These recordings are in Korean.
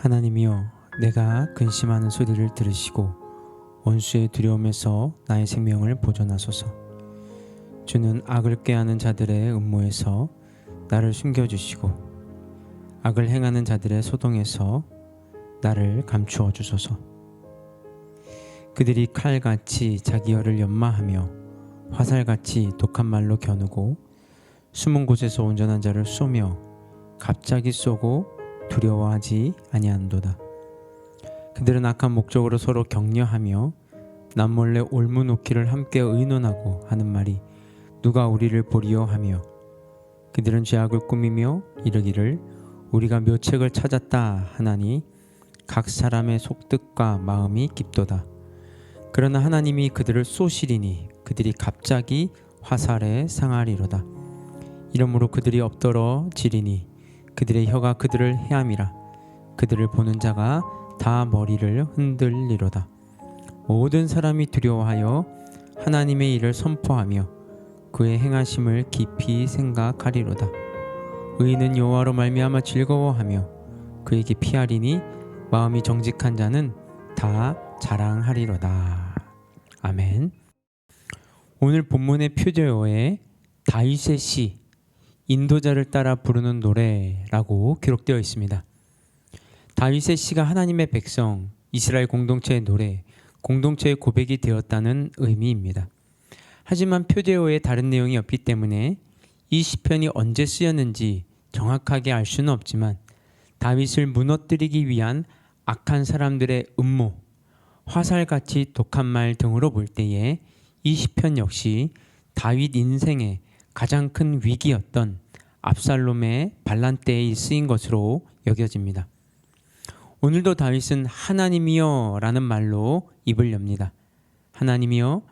하나님이여, 내가 근심하는 소리를 들으시고 원수의 두려움에서 나의 생명을 보존하소서. 주는 악을 꾀하는 자들의 음모에서 나를 숨겨주시고 악을 행하는 자들의 소동에서 나를 감추어 주소서. 그들이 칼같이 자기 혀를 연마하며 화살같이 독한 말로 겨누고 숨은 곳에서 온전한 자를 쏘며 갑자기 쏘고 두려워하지 아니한도다. 그들은 악한 목적으로 서로 격려하며 남몰래 올무놓기를 함께 의논하고 하는 말이 누가 우리를 보리요 하며, 그들은 죄악을 꾸미며 이르기를 우리가 묘책을 찾았다 하나니 각 사람의 속뜻과 마음이 깊도다. 그러나 하나님이 그들을 쏘시리니 그들이 갑자기 화살에 상하리로다. 이러므로 그들이 엎드러지리니 그들의 혀가 그들을 해함이라. 그들을 보는 자가 다 머리를 흔들리로다. 모든 사람이 두려워하여 하나님의 일을 선포하며 그의 행하심을 깊이 생각하리로다. 의인은 여호와로 말미암아 즐거워하며 그에게 피하리니 마음이 정직한 자는 다 자랑하리로다. 아멘. 오늘 본문의 표제어에 다윗의 시, 인도자를 따라 부르는 노래라고 기록되어 있습니다. 다윗의 시가 하나님의 백성, 이스라엘 공동체의 노래, 공동체의 고백이 되었다는 의미입니다. 하지만 표제어에 다른 내용이 없기 때문에 이 시편이 언제 쓰였는지 정확하게 알 수는 없지만 다윗을 무너뜨리기 위한 악한 사람들의 음모, 화살같이 독한 말 등으로 볼 때에 이 시편 역시 다윗 인생의 가장 큰 위기였던 압살롬의 반란 때에 쓰인 것으로 여겨집니다. 오늘도 다윗은 하나님이여 라는 말로 입을 엽니다. 하나님이여,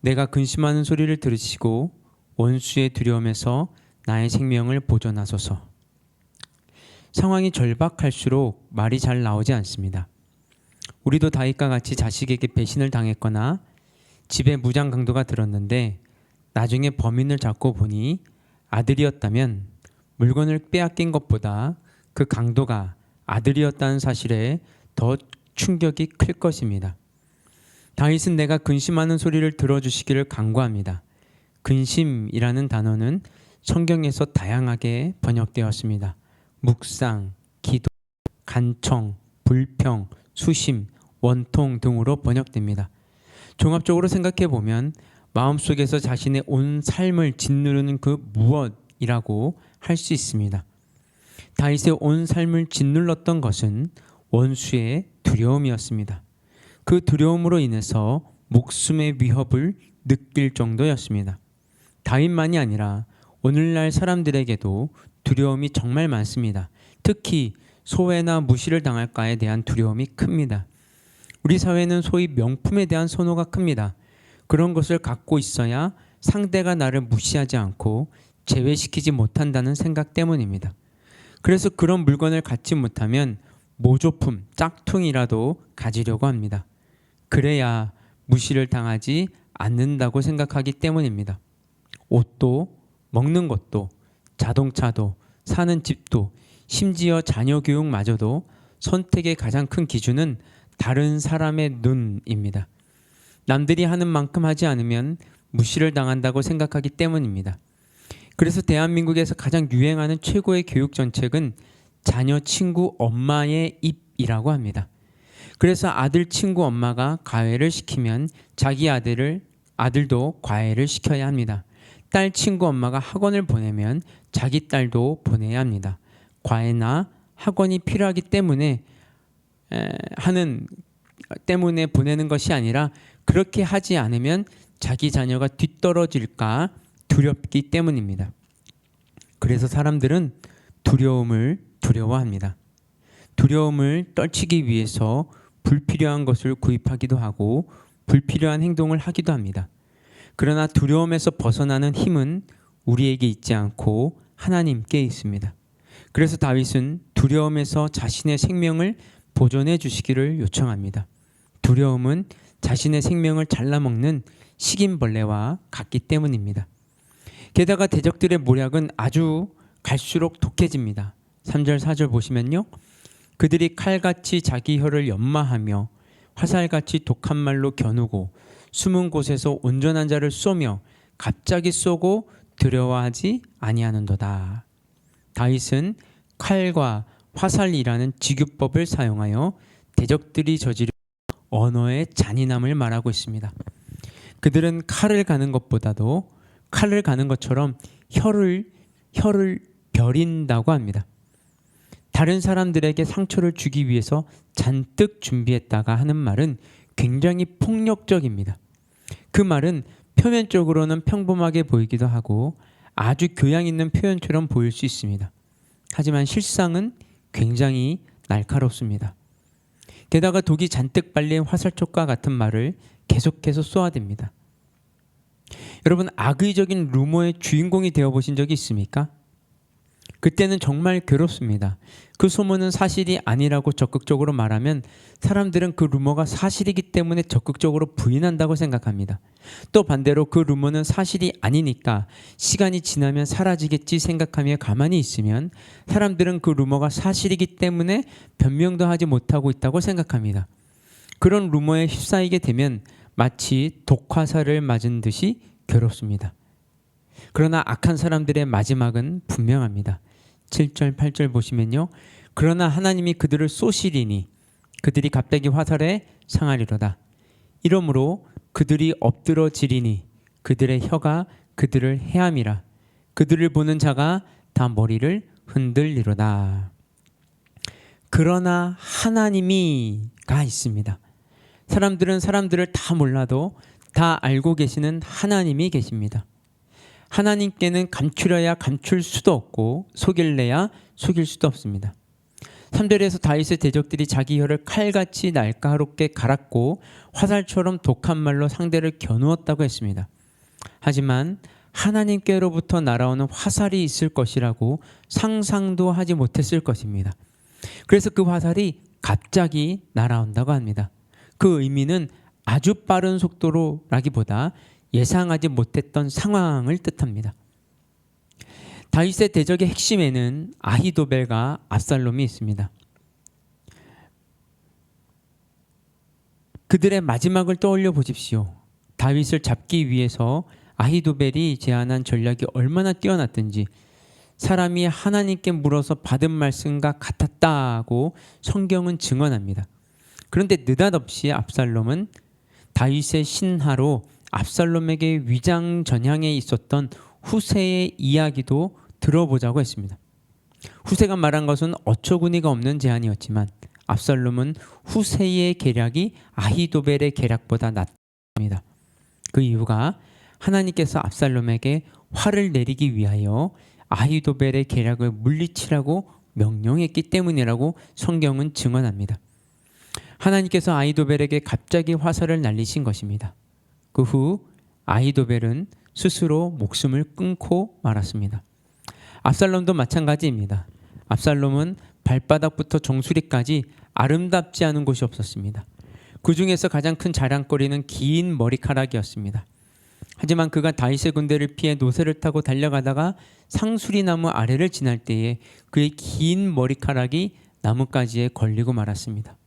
내가 근심하는 소리를 들으시고 원수의 두려움에서 나의 생명을 보존하소서. 상황이 절박할수록 말이 잘 나오지 않습니다. 우리도 다윗과 같이 자식에게 배신을 당했거나 집에 무장 강도가 들었는데 나중에 범인을 잡고 보니 아들이었다면 물건을 빼앗긴 것보다 그 강도가 아들이었다는 사실에 더 충격이 클 것입니다. 다윗은 내가 근심하는 소리를 들어주시기를 간구합니다. 근심이라는 단어는 성경에서 다양하게 번역되었습니다. 묵상, 기도, 간청, 불평, 수심, 원통 등으로 번역됩니다. 종합적으로 생각해 보면 마음속에서 자신의 온 삶을 짓누르는 그 무엇이라고 할 수 있습니다. 다윗의 온 삶을 짓눌렀던 것은 원수의 두려움이었습니다. 그 두려움으로 인해서 목숨의 위협을 느낄 정도였습니다. 다윗만이 아니라 오늘날 사람들에게도 두려움이 정말 많습니다. 특히 소외나 무시를 당할까에 대한 두려움이 큽니다. 우리 사회는 소위 명품에 대한 선호가 큽니다. 그런 것을 갖고 있어야 상대가 나를 무시하지 않고 제외시키지 못한다는 생각 때문입니다. 그래서 그런 물건을 갖지 못하면 모조품, 짝퉁이라도 가지려고 합니다. 그래야 무시를 당하지 않는다고 생각하기 때문입니다. 옷도, 먹는 것도, 자동차도, 사는 집도, 심지어 자녀 교육마저도 선택의 가장 큰 기준은 다른 사람의 눈입니다. 남들이 하는 만큼 하지 않으면 무시를 당한다고 생각하기 때문입니다. 그래서 대한민국에서 가장 유행하는 최고의 교육 정책은 자녀 친구 엄마의 입이라고 합니다. 그래서 아들 친구 엄마가 과외를 시키면 자기 아들도 과외를 시켜야 합니다. 딸 친구 엄마가 학원을 보내면 자기 딸도 보내야 합니다. 과외나 학원이 필요하기 때문에 보내는 것이 아니라 그렇게 하지 않으면 자기 자녀가 뒤떨어질까 두렵기 때문입니다. 그래서 사람들은 두려움을 두려워합니다. 두려움을 떨치기 위해서 불필요한 것을 구입하기도 하고 불필요한 행동을 하기도 합니다. 그러나 두려움에서 벗어나는 힘은 우리에게 있지 않고 하나님께 있습니다. 그래서 다윗은 두려움에서 자신의 생명을 보존해 주시기를 요청합니다. 두려움은 자신의 생명을 잘라먹는 식인벌레와 같기 때문입니다. 게다가 대적들의 모략은 아주 갈수록 독해집니다. 3절 4절 보시면요, 그들이 칼같이 자기 혀를 연마하며 화살같이 독한 말로 겨누고 숨은 곳에서 온전한 자를 쏘며 갑자기 쏘고 두려워하지 아니하는도다. 다윗은 칼과 화살이라는 직유법을 사용하여 대적들이 저지른 언어의 잔인함을 말하고 있습니다. 그들은 칼을 가는 것보다도 칼을 가는 것처럼 혀를 벼린다고 합니다. 다른 사람들에게 상처를 주기 위해서 잔뜩 준비했다가 하는 말은 굉장히 폭력적입니다. 그 말은 표면적으로는 평범하게 보이기도 하고 아주 교양 있는 표현처럼 보일 수 있습니다. 하지만 실상은 굉장히 날카롭습니다. 게다가 독이 잔뜩 발린 화살촉과 같은 말을 계속해서 쏘아댑니다. 여러분, 악의적인 루머의 주인공이 되어보신 적이 있습니까? 그때는 정말 괴롭습니다. 그 소문은 사실이 아니라고 적극적으로 말하면 사람들은 그 루머가 사실이기 때문에 적극적으로 부인한다고 생각합니다. 또 반대로 그 루머는 사실이 아니니까 시간이 지나면 사라지겠지 생각하며 가만히 있으면 사람들은 그 루머가 사실이기 때문에 변명도 하지 못하고 있다고 생각합니다. 그런 루머에 휩싸이게 되면 마치 독화살을 맞은 듯이 괴롭습니다. 그러나 악한 사람들의 마지막은 분명합니다. 7절 8절 보시면요. 그러나 하나님이 그들을 쏘시리니 그들이 갑자기 화살에 상하리로다. 이러므로 그들이 엎드러지리니 그들의 혀가 그들을 해함이라. 그들을 보는 자가 다 머리를 흔들리로다. 그러나 하나님이가 있습니다. 사람들은 사람들을 다 몰라도 다 알고 계시는 하나님이 계십니다. 하나님께는 감추려야 감출 수도 없고 속일래야 속일 수도 없습니다. 3절에서 다윗의 대적들이 자기 혀를 칼같이 날카롭게 갈았고 화살처럼 독한 말로 상대를 겨누었다고 했습니다. 하지만 하나님께로부터 날아오는 화살이 있을 것이라고 상상도 하지 못했을 것입니다. 그래서 그 화살이 갑자기 날아온다고 합니다. 그 의미는 아주 빠른 속도로라기보다 예상하지 못했던 상황을 뜻합니다. 다윗의 대적의 핵심에는 아히도벨과 압살롬이 있습니다. 그들의 마지막을 떠올려 보십시오. 다윗을 잡기 위해서 아히도벨이 제안한 전략이 얼마나 뛰어났든지 사람이 하나님께 물어서 받은 말씀과 같았다고 성경은 증언합니다. 그런데 느닷없이 압살롬은 다윗의 신하로 압살롬에게 위장 전향에 있었던 후세의 이야기도 들어보자고 했습니다. 후세가 말한 것은 어처구니가 없는 제안이었지만 압살롬은 후세의 계략이 아히도벨의 계략보다 낫습니다. 그 이유가 하나님께서 압살롬에게 화를 내리기 위하여 아히도벨의 계략을 물리치라고 명령했기 때문이라고 성경은 증언합니다. 하나님께서 아히도벨에게 갑자기 화살을 날리신 것입니다. 그 후 아히도벨은 스스로 목숨을 끊고 말았습니다. 압살롬도 마찬가지입니다. 압살롬은 발바닥부터 정수리까지 아름답지 않은 곳이 없었습니다. 그 중에서 가장 큰 자랑거리는 긴 머리카락이었습니다. 하지만 그가 다윗의 군대를 피해 노새를 타고 달려가다가 상수리나무 아래를 지날 때에 그의 긴 머리카락이 나뭇가지에 걸리고 말았습니다.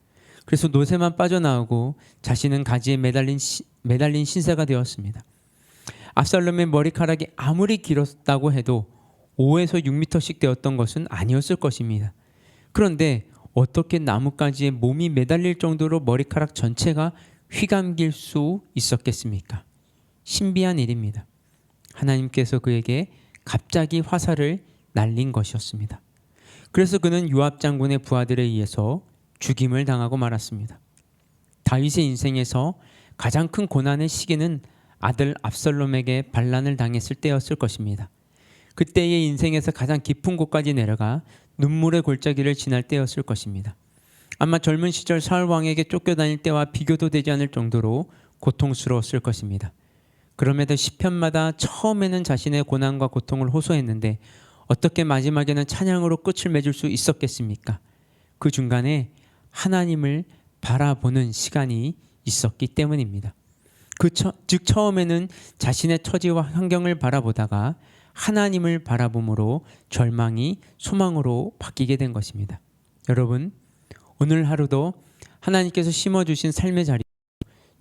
그래서 노새만 빠져나오고 자신은 가지에 매달린 신세가 되었습니다. 압살롬의 머리카락이 아무리 길었다고 해도 5에서 6m씩 되었던 것은 아니었을 것입니다. 그런데 어떻게 나뭇가지에 몸이 매달릴 정도로 머리카락 전체가 휘감길 수 있었겠습니까? 신비한 일입니다. 하나님께서 그에게 갑자기 화살을 날린 것이었습니다. 그래서 그는 요압 장군의 부하들에 의해서 죽임을 당하고 말았습니다. 다윗의 인생에서 가장 큰 고난의 시기는 아들 압살롬에게 반란을 당했을 때였을 것입니다. 그때의 인생에서 가장 깊은 곳까지 내려가 눈물의 골짜기를 지날 때였을 것입니다. 아마 젊은 시절 사울 왕에게 쫓겨다닐 때와 비교도 되지 않을 정도로 고통스러웠을 것입니다. 그럼에도 시편마다 처음에는 자신의 고난과 고통을 호소했는데 어떻게 마지막에는 찬양으로 끝을 맺을 수 있었겠습니까? 그 중간에 하나님을 바라보는 시간이 있었기 때문입니다. 즉 처음에는 자신의 처지와 환경을 바라보다가 하나님을 바라봄으로 절망이 소망으로 바뀌게 된 것입니다. 여러분, 오늘 하루도 하나님께서 심어주신 삶의 자리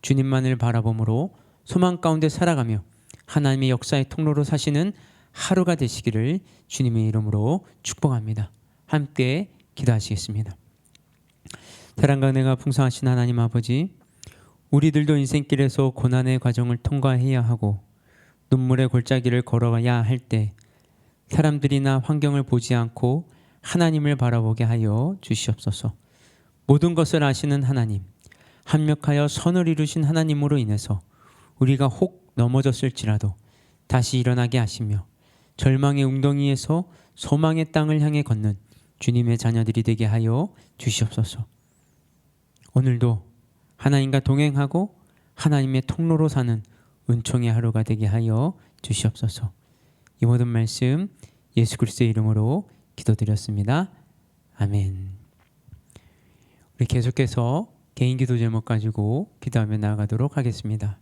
주님만을 바라봄으로 소망 가운데 살아가며 하나님의 역사의 통로로 사시는 하루가 되시기를 주님의 이름으로 축복합니다. 함께 기도하시겠습니다. 사랑과 은혜가 풍성하신 하나님 아버지, 우리들도 인생길에서 고난의 과정을 통과해야 하고 눈물의 골짜기를 걸어가야 할 때 사람들이나 환경을 보지 않고 하나님을 바라보게 하여 주시옵소서. 모든 것을 아시는 하나님, 합력하여 선을 이루신 하나님으로 인해서 우리가 혹 넘어졌을지라도 다시 일어나게 하시며 절망의 웅덩이에서 소망의 땅을 향해 걷는 주님의 자녀들이 되게 하여 주시옵소서. 오늘도 하나님과 동행하고 하나님의 통로로 사는 은총의 하루가 되게 하여 주시옵소서. 이 모든 말씀 예수 그리스도의 이름으로 기도드렸습니다. 아멘. 우리 계속해서 개인 기도 제목 가지고 기도하며 나아가도록 하겠습니다.